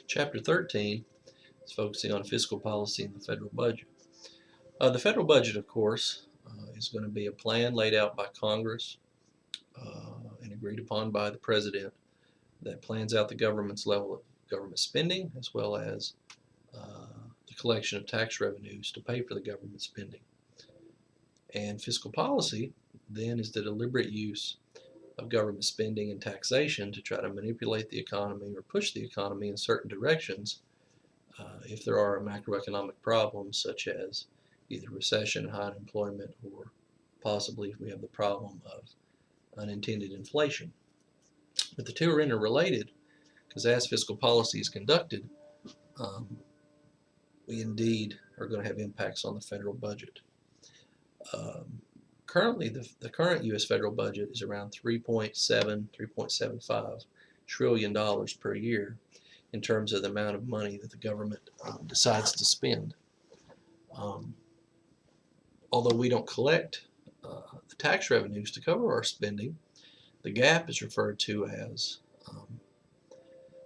Chapter 13 is focusing on fiscal policy and the federal budget. The federal budget, of course, is going to be a plan laid out by Congress and agreed upon by the President that plans out the government's level of government spending as well as the collection of tax revenues to pay for the government spending. And fiscal policy then is the deliberate use of government spending and taxation to try to manipulate the economy or push the economy in certain directions if there are macroeconomic problems such as either recession, high unemployment, or possibly if we have the problem of unintended inflation. But the two are interrelated because as fiscal policy is conducted, we indeed are going to have impacts on the federal budget. Currently, the current U.S. federal budget is around $3.75 trillion per year in terms of the amount of money that the government decides to spend. Although we don't collect the tax revenues to cover our spending, the gap is referred to as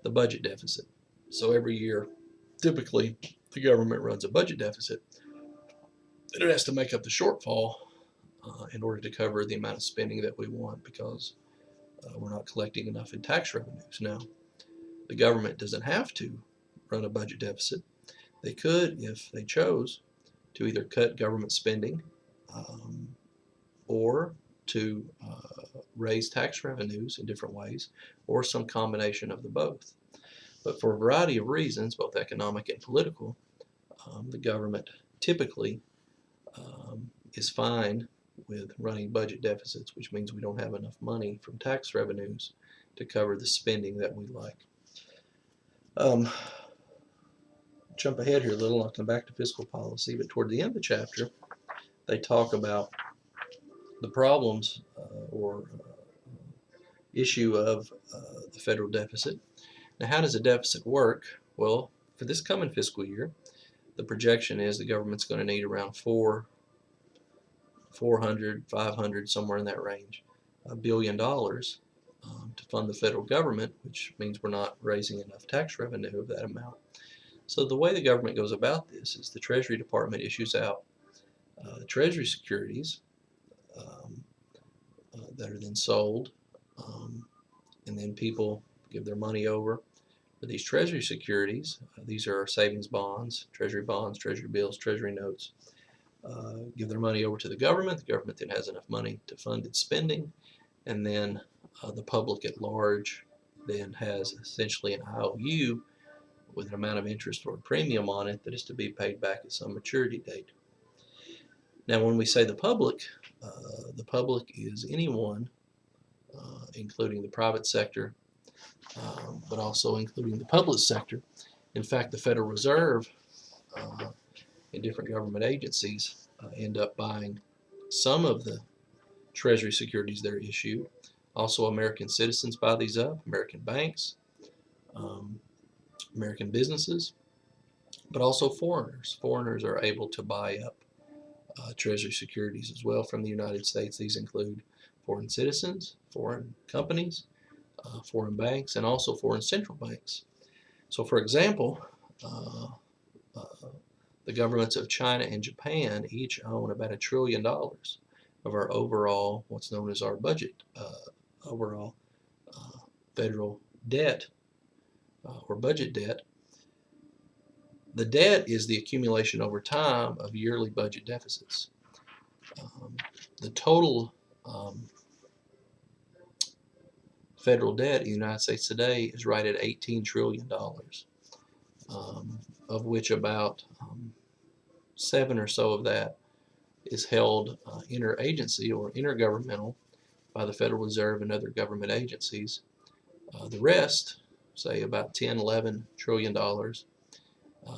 the budget deficit. So every year, typically, the government runs a budget deficit, and it has to make up the shortfall in order to cover the amount of spending that we want because we're not collecting enough in tax revenues. Now, the government doesn't have to run a budget deficit. They could, if they chose, to either cut government spending or to raise tax revenues in different ways, or some combination of the both. But for a variety of reasons, both economic and political, the government typically is fine with running budget deficits, which means we don't have enough money from tax revenues to cover the spending that we like. Jump ahead here a little, I'll come back to fiscal policy, but toward the end of the chapter, they talk about the problems or issue of the federal deficit. Now, how does a deficit work? Well, for this coming fiscal year, the projection is the government's going to need around 400, 500, somewhere in that range, $1 billion to fund the federal government, which means we're not raising enough tax revenue of that amount. So the way the government goes about this is the Treasury Department issues out Treasury securities that are then sold, and then people give their money over for these Treasury securities. These are savings bonds, Treasury bills, Treasury notes. Give their money over to the government. The government then has enough money to fund its spending, and then the public at large then has essentially an IOU with an amount of interest or a premium on it that is to be paid back at some maturity date. Now, when we say the public is anyone, including the private sector, but also including the public sector. In fact, the Federal Reserve and different government agencies end up buying some of the Treasury securities that are issued. Also, American citizens buy these up, American banks, American businesses, but also foreigners. Foreigners are able to buy up Treasury securities as well from the United States. These include foreign citizens, foreign companies, foreign banks, and also foreign central banks. So, for example, the governments of China and Japan each own about $1 trillion of our overall, what's known as our budget, overall federal debt or budget debt. The debt is the accumulation over time of yearly budget deficits. The total federal debt in the United States today is right at $18 trillion, of which about 7 or so of that is held interagency or intergovernmental by the Federal Reserve and other government agencies. The rest, say about 10, 11 trillion dollars,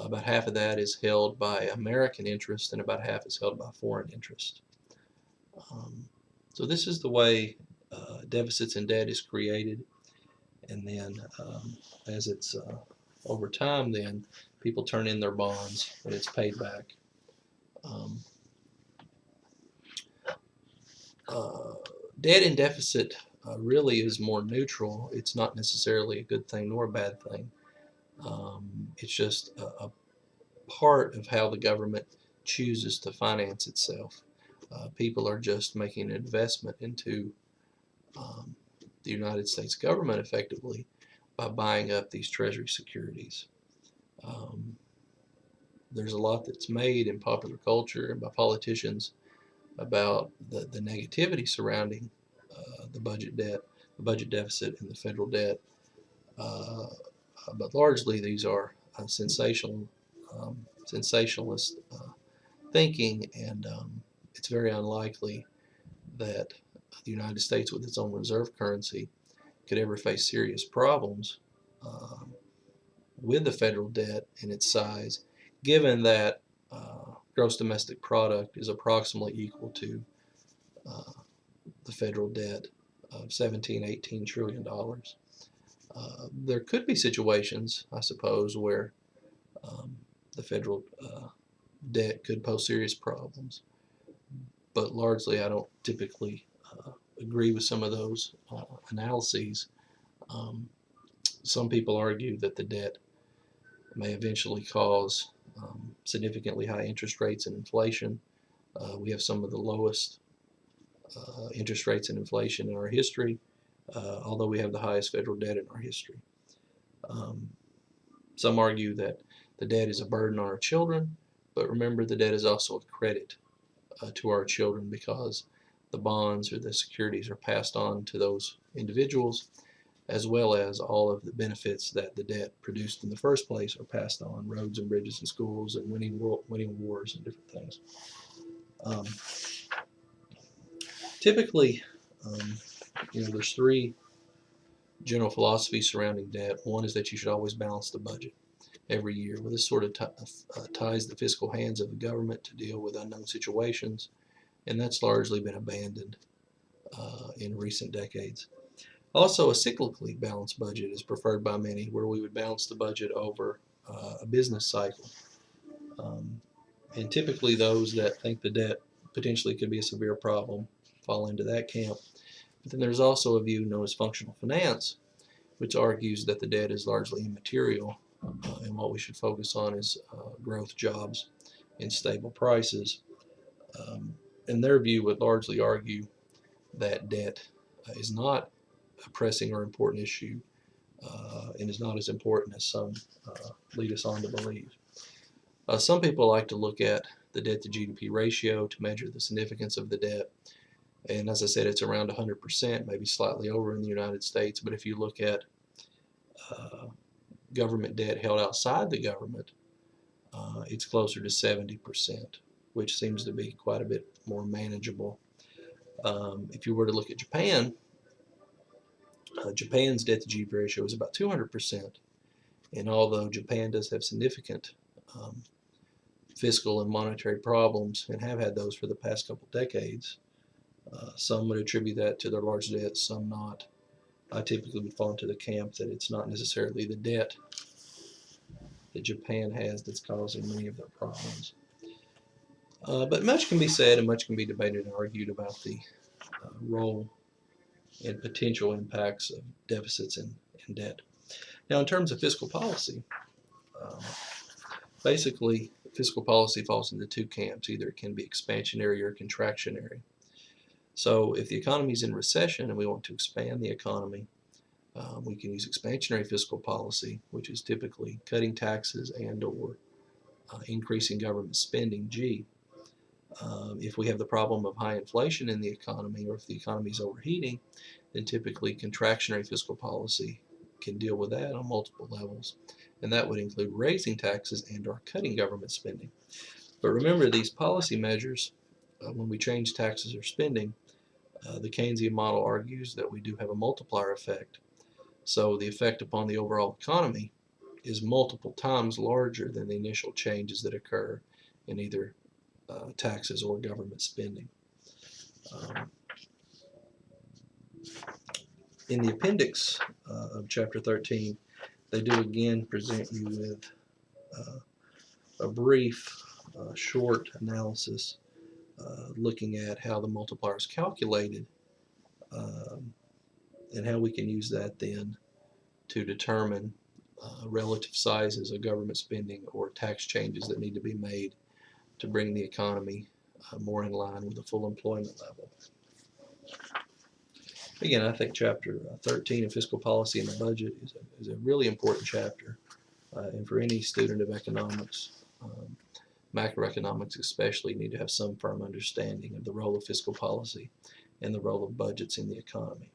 about half of that is held by American interest and about half is held by foreign interest. So this is the way deficits and debt is created, and then as it's over time, then people turn in their bonds when it's paid back. Debt and deficit really is more neutral. It's not necessarily a good thing nor a bad thing. It's just a part of how the government chooses to finance itself. People are just making an investment into um, the United States government effectively by buying up these treasury securities. Um, there's a lot that's made in popular culture and by politicians about the negativity surrounding the budget debt, the budget deficit, and the federal debt. Uh, but largely these are sensationalist thinking, and it's very unlikely that the United States, with its own reserve currency, could ever face serious problems um, with the federal debt and its size, given that gross domestic product is approximately equal to uh, the federal debt of 17, 18 trillion dollars. There could be situations, I suppose, where um, the federal debt could pose serious problems, but largely I don't typically agree with some of those analyses. Um, some people argue that the debt may eventually cause significantly high interest rates and inflation. We have some of the lowest interest rates and inflation in our history, although we have the highest federal debt in our history. Um, some argue that the debt is a burden on our children, but remember the debt is also a credit to our children because the bonds or the securities are passed on to those individuals, as well as all of the benefits that the debt produced in the first place are passed on: roads and bridges and schools and winning wars and different things. Um, typically, um, there's three general philosophies surrounding debt. One is that you should always balance the budget every year. Well, this sort of ties the fiscal hands of the government to deal with unknown situations, and that's largely been abandoned in recent decades. Also, a cyclically balanced budget is preferred by many, where we would balance the budget over a business cycle. Um, and typically, those that think the debt potentially could be a severe problem fall into that camp. But then there's also a view known as functional finance, which argues that the debt is largely immaterial, and what we should focus on is growth, jobs, and stable prices. Um, and their view would largely argue that debt is not a pressing or important issue and is not as important as some lead us on to believe. Some people like to look at the debt to GDP ratio to measure the significance of the debt. And as I said, it's around 100%, maybe slightly over in the United States. But if you look at uh, government debt held outside the government, it's closer to 70%, which seems to be quite a bit more manageable. If you were to look at Japan, Japan's debt to GDP ratio is about 200%. And although Japan does have significant um, fiscal and monetary problems and have had those for the past couple decades, some would attribute that to their large debt, some not. I typically would fall into the camp that it's not necessarily the debt that Japan has that's causing many of their problems. But much can be said and much can be debated and argued about the role and potential impacts of deficits and debt. Now, in terms of fiscal policy, um, basically, fiscal policy falls into two camps. Either it can be expansionary or contractionary. So if the economy is in recession and we want to expand the economy, we can use expansionary fiscal policy, which is typically cutting taxes and or increasing government spending, G. If we have the problem of high inflation in the economy, or if the economy is overheating, then typically contractionary fiscal policy can deal with that on multiple levels. And that would include raising taxes and or cutting government spending. But remember, these policy measures, when we change taxes or spending, the Keynesian model argues that we do have a multiplier effect. So the effect upon the overall economy is multiple times larger than the initial changes that occur in either taxes or government spending. Um, in the appendix of Chapter 13, they do again present you with a brief, short analysis looking at how the multiplier is calculated um, and how we can use that then to determine relative sizes of government spending or tax changes that need to be made to bring the economy more in line with the full employment level. Again, I think Chapter 13 of Fiscal Policy and the Budget is a really important chapter. And for any student of economics, macroeconomics especially, need to have some firm understanding of the role of fiscal policy and the role of budgets in the economy.